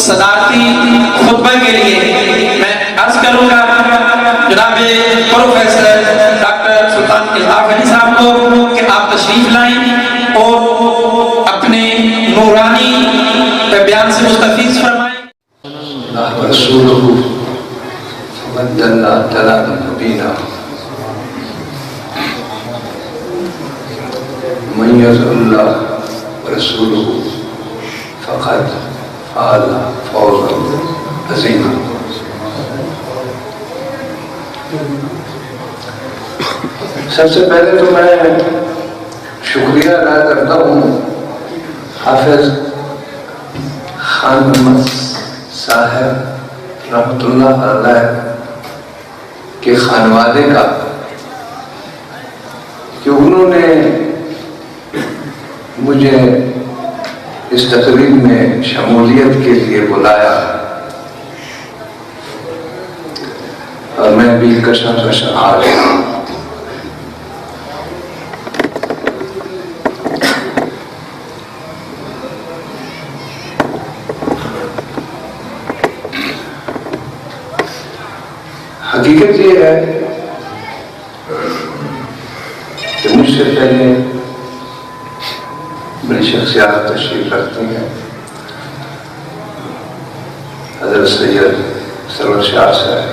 صدارتی خطبہ کے لیے میں عرض کروں گا جناب پروفیسر ڈاکٹر سلطان الحاق علی صاحب کو کہ آپ تشریف لائیں اور اپنے نورانی بیان سے مستفیض فرمائیں. رسولہ بدلنا دلال مبینہ من یطع اللہ ورسولہ فقد فاز فوزا عظیما. سب سے پہلے تو میں شکریہ ادا کرتا ہوں حافظ خان محمد صاحب رحمۃ اللہ علیہ کے خانوادے کا کہ انہوں نے مجھے اس تقریب میں شمولیت کے لیے بلایا اور میں بھی کشمکش آ گیا. حقیقت یہ ہے کہ مجھ سے پہلے بڑی شخصیات تشریف رکھتی ہیں. حضرت سید سرور شاہ صاحب،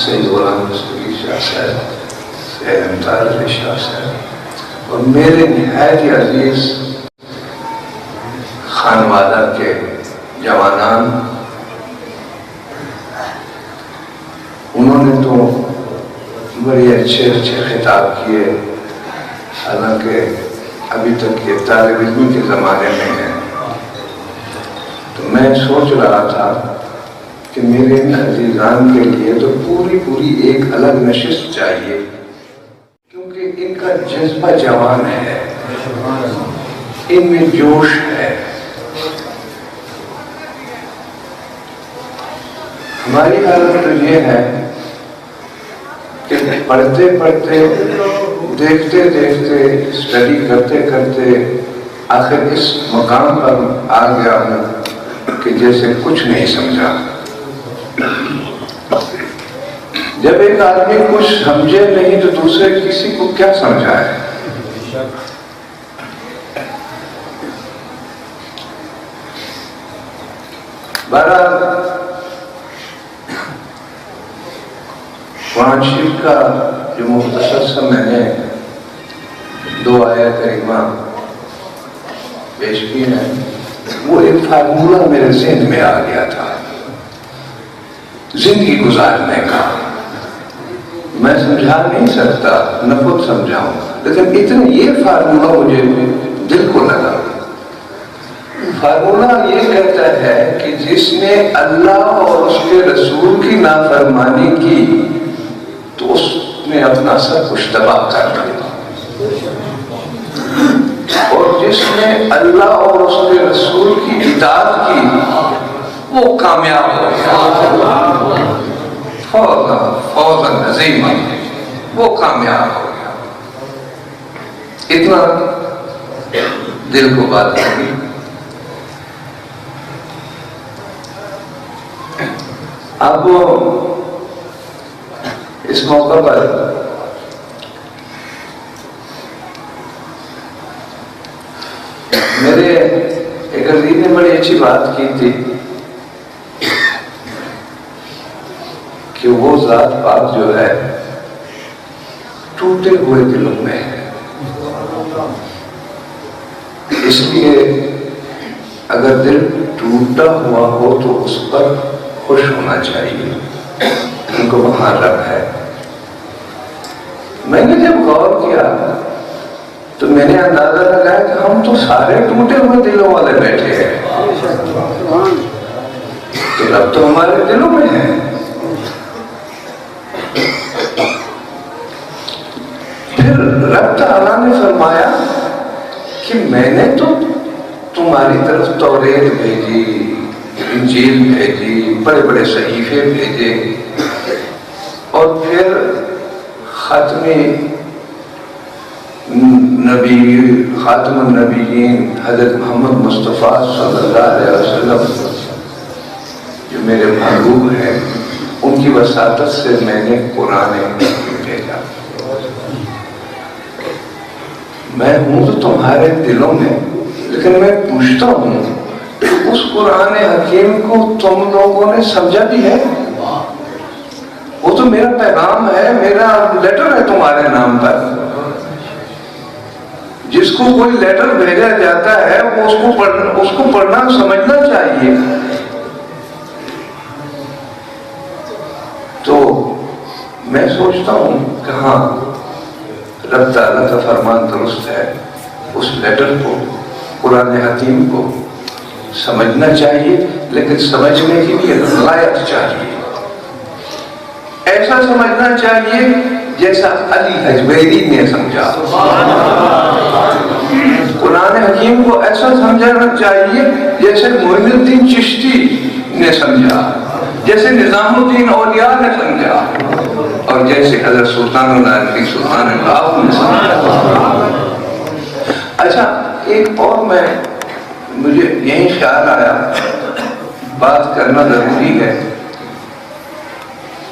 سید غلام مصطفی شاہ صاحب، سید امتیاز علی شاہ صاحب اور میرے نہایت عزیز خانوادہ کے جوانان. انہوں نے تو بڑے اچھے خطاب کیے، حالانکہ ابھی تک یہ طالب علمی کے زمانے میں ہے. تو میں سوچ رہا تھا کہ میرے ان عزیزان کے لیے تو پوری ایک الگ نشست چاہیے، کیونکہ ان کا جذبہ جوان ہے، ان میں جوش ہے. ہماری حالت تو یہ ہے کہ پڑھتے پڑھتے، دیکھتے دیکھتے، اسٹڈی کرتے کرتے آخر اس مقام پر آ گیا ہوں کہ جیسے کچھ نہیں سمجھا. جب ایک آدمی کچھ سمجھے نہیں تو دوسرے کسی کو کیا سمجھائے. بہرحال قرآن شریف کا جو مختصر سا میں نے 2 آیت کریمہ پیش کی ہے، وہ ایک فارمولہ میرے ذہن میں آ گیا تھا زندگی گزارنے کا. میں سمجھا نہیں سکتا، نہ خود سمجھاؤں، لیکن اتنا یہ فارمولہ مجھے دل کو لگا. فارمولہ یہ کہتا ہے کہ جس نے اللہ اور اس کے رسول کی نافرمانی کی تو اس نے اپنا سب کچھ تباہ کر دیا، اور جس نے اللہ اور اس کے رسول کی اطاعت کی وہ کامیاب ہو گیا. فوزا عظیما، وہ کامیاب ہو گیا. اتنا دل کو بات لگی. اب اس موقع پر میرے ایک عزیز نے بڑی اچھی بات کی تھی کہ وہ ذات پاک جو ہے ٹوٹے ہوئے دلوں میں ہے. اس لیے اگر دل ٹوٹا ہوا ہو تو اس پر خوش ہونا چاہیے، ان کو وہاں رب ہے. میں نے جب غور کیا تو میں نے اندازہ لگایا کہ ہم تو سارے ٹوٹے ہوئے دلوں والے بیٹھے ہیں، تو رب تو ہمارے دلوں میں ہے. پھر رب تعالیٰ نے فرمایا کہ میں نے تو تمہاری طرف توریت بھیجی، انجیل بھیجی، بڑے بڑے صحیفے بھیجے، اور پھر ختمی نبی خاتم النبیین حضرت محمد مصطفیٰ صلی اللہ علیہ وسلم جو میرے محبوب ہیں، ان کی وساطت سے میں نے قرآن بھیجا۔ میں ہوں تو تمہارے دلوں میں، لیکن میں پوچھتا ہوں کہ اس قرآن حکیم کو تم لوگوں نے سمجھا بھی ہے؟ وہ تو میرا پیغام ہے، میرا لیٹر ہے تمہارے نام پر۔ جس کو کوئی لیٹر بھیجا جاتا ہے وہ اس کو پڑھنا سمجھنا چاہیے۔ تو میں سوچتا ہوں کہ ہاں، رب تعالیٰ کا فرمان درست ہے، اس لیٹر کو، قرآن حکیم کو سمجھنا چاہیے، لیکن سمجھنے کے لیے غایت چاہیے۔ ایسا سمجھنا چاہیے جیسا علی حجویری نے سمجھا۔ قرآن حکیم کو ایسا سمجھنا چاہیے جیسے معین الدین چشتی نے سمجھا، جیسے نظام الدین اولیاء نے سمجھا، اور جیسے حضرت سلطان العارفین سلطان الغوث نے سمجھا۔ اچھا، ایک اور مجھے یہی خیال آیا، بات کرنا ضروری ہے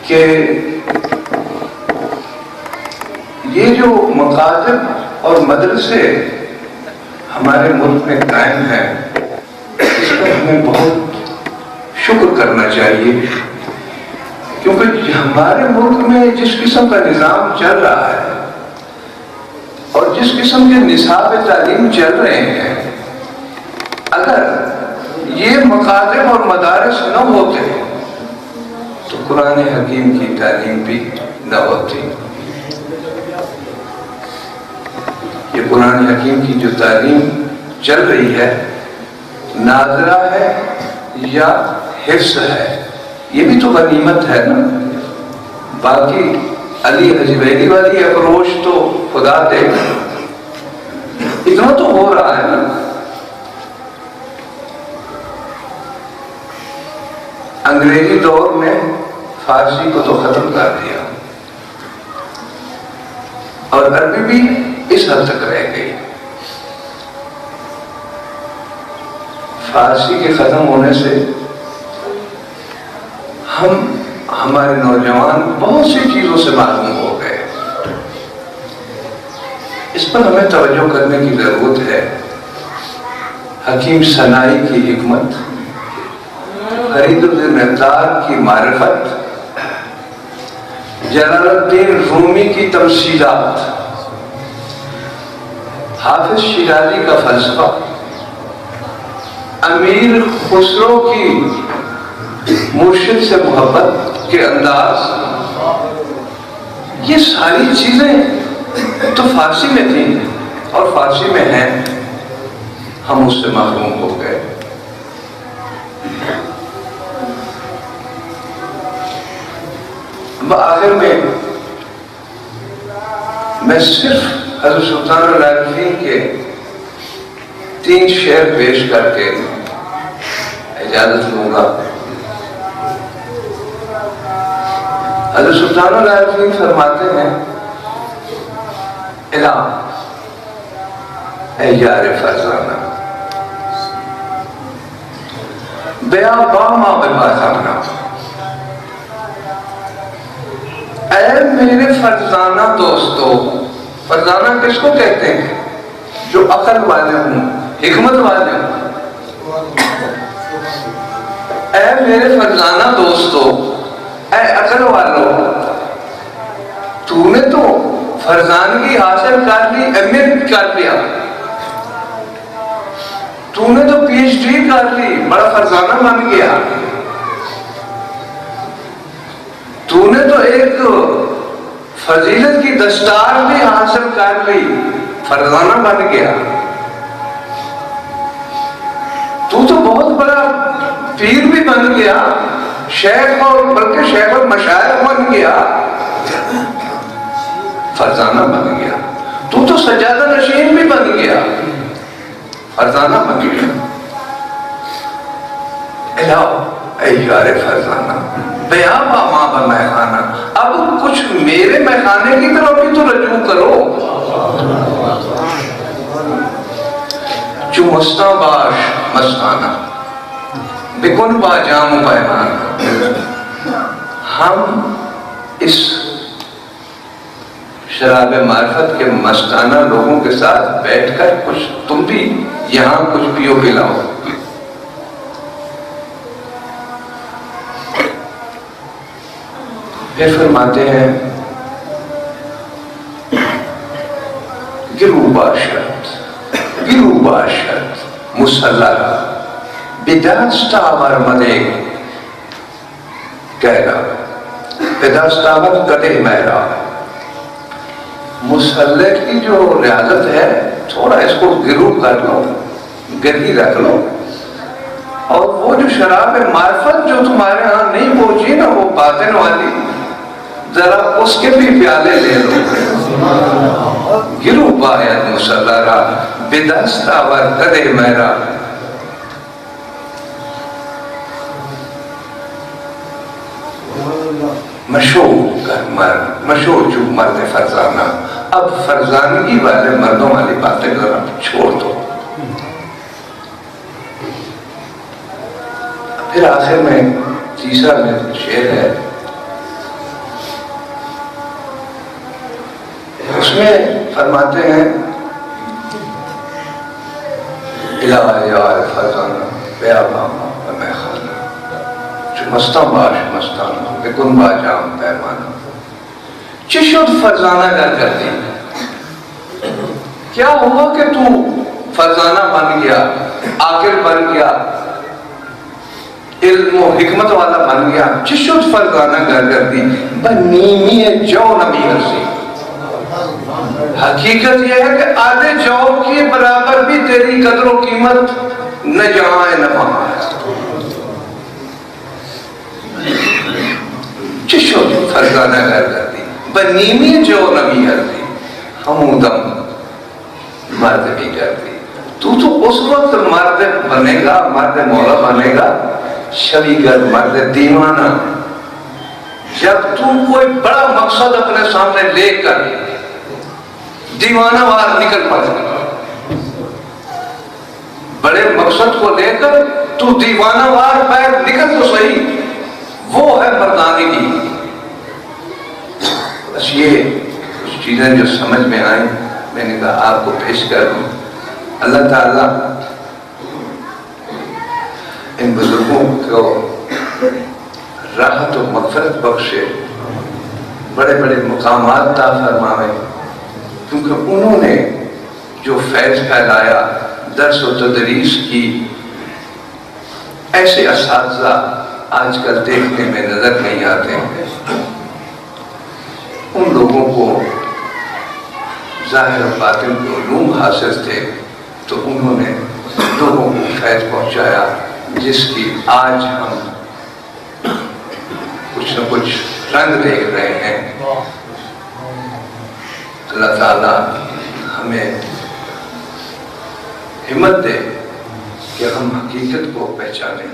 کہ یہ جو مکاتب اور مدرسے ہمارے ملک میں قائم ہیں، اس پر ہمیں بہت شکر کرنا چاہیے، کیونکہ ہمارے ملک میں جس قسم کا نظام چل رہا ہے اور جس قسم کے نصاب تعلیم چل رہے ہیں، اگر یہ مکاتب اور مدارس نہ ہوتے تو قرآن حکیم کی تعلیم بھی نہ ہوتی۔ یہ قرآن حکیم کی جو تعلیم چل رہی ہے، ناظرہ ہے یا حفظ ہے، یہ بھی تو غنیمت ہے نا۔ باقی علی حجویری والی اپروچ تو خدا دے، اتنا تو ہو رہا ہے نا۔ انگریزی دور میں فارسی کو تو ختم کر دیا، اور عربی بھی اس حد تک رہ گئی۔ فارسی کے ختم ہونے سے ہمارے نوجوان بہت سی چیزوں سے معلوم ہو گئے۔ اس پر ہمیں توجہ کرنے کی ضرورت ہے۔ حکیم ثنائی کی حکمت، فرید الدین عطار کی معرفت، جلال الدین رومی کی تمثیلات، حافظ شیرازی کا فلسفہ، امیر خسرو کی مرشد سے محبت کے انداز، یہ ساری چیزیں تو فارسی میں تھیں اور فارسی میں ہیں، ہم اس سے محروم ہو گئے۔ آخر میں صرف حضرت سلطان العارفین کے 3 شعر پیش کر کے اجازت لوں گا۔ حضرت سلطان العارفین فرماتے ہیں، الہ اے یار فرزانہ، بیاباں ببازانہ، اے میرے فرزانہ دوستو۔ فرزانہ کس کو کہتے ہیں؟ جو عقل والے ہوں، حکمت والے ہوں۔ اے میرے فرزانہ دوستو، اے عقل والو، تو نے تو فرزانگی حاصل کر لی، ایم.اے کر لیا، تو نے تو پی.ایچ.ڈی کر لی، بڑا فرزانہ بن گیا، تو نے تو ایک فضیلت کی دستار بھی حاصل کر لی، فرزانہ بن گیا، تو بہت بڑا پیر بھی بن گیا، شیخ اور بلکہ شیخ اور مشائخ بن گیا، فرزانہ بن گیا، تو سجادہ نشین بھی بن گیا، فرزانہ بن گیا۔ الہ اے یار فرزانہ، بیاباں ماں بمیخانہ، اب کچھ میرے میخانے کی طرف بھی تو رجوع کرو۔ چو مستاں باش مستانہ بکن با جام پیمان. ہم اس شراب معرفت کے مستانہ لوگوں کے ساتھ بیٹھ کر کچھ تم بھی یہاں کچھ پیو پلاؤ. پھر فرماتے ہیں گرو باشد مسلح بدستاور مدے کہنا بدستاور کدے میرا. مسلح کی جو ریاضت ہے تھوڑا اس کو گرو کر لو, گرہی رکھ لو, اور وہ جو شراب معرفت جو تمہارے ہاں نہیں پہنچی نا وہ باطن والی, ذرا اس کے بھی پیالے لے لو. گرو باید مسلح بدستاور کدے میرا. مشو چوب مرد فرزانہ. اب فرزانگی والے مردوں والی باتیں ذرا چھوڑ دو. پھر آخر میں تیسرا میں شعر ہے, اس میں فرماتے ہیں الہ فرزانہ بیاباما و میں خانہ چو مستاں باش مستانہ بکن با جام پیمانہ. چشد فرزانہ گر کر دی, کیا ہوا کہ تو فرزانہ بن گیا, عاقل بن گیا, علم و حکمت والا بن گیا. چشد فرزانہ گر کر دی بنیمی جو نبی ہرسی. حقیقت یہ ہے کہ آدھے جو کے برابر بھی تیری قدر و قیمت نہ جہاں ہے نہ وہاں ہے. چشد فرزانہ گر کر دی بنیمی جو نبی ہرسی. ہمودم مرد بھی کر دی. تو اس وقت مرد بنے گا, مرد مولا بنے گا, شبیگر مرد دیوانہ, جب تو کوئی بڑا مقصد اپنے سامنے لے کر دیوانہ وار نکل پڑے گا. بڑے مقصد کو لے کر تو دیوانہ وار پیر نکل تو صحیح, وہ ہے مردانگی. بس یہ کچھ چیزیں جو سمجھ میں آئیں میں نے کہا آپ کو پیش کر دوں. اللہ تعالیٰ ان بزرگوں کو راحت و مغفرت بخشے, بڑے بڑے مقامات عطا فرمائے, کیونکہ انہوں نے جو فیض پھیلایا, درس و تدریس کی, ایسے اساتذہ آج کل دیکھنے میں نظر نہیں آتے ہیں. ان لوگوں کو ظاہر و باطن کے علوم حاصل تھے تو انہوں نے لوگوں کو فیض پہنچایا, جس کی آج ہم کچھ نہ کچھ رنگ دیکھ رہے ہیں. اللہ تعالیٰ ہمیں ہمت دے کہ ہم حقیقت کو پہچانیں.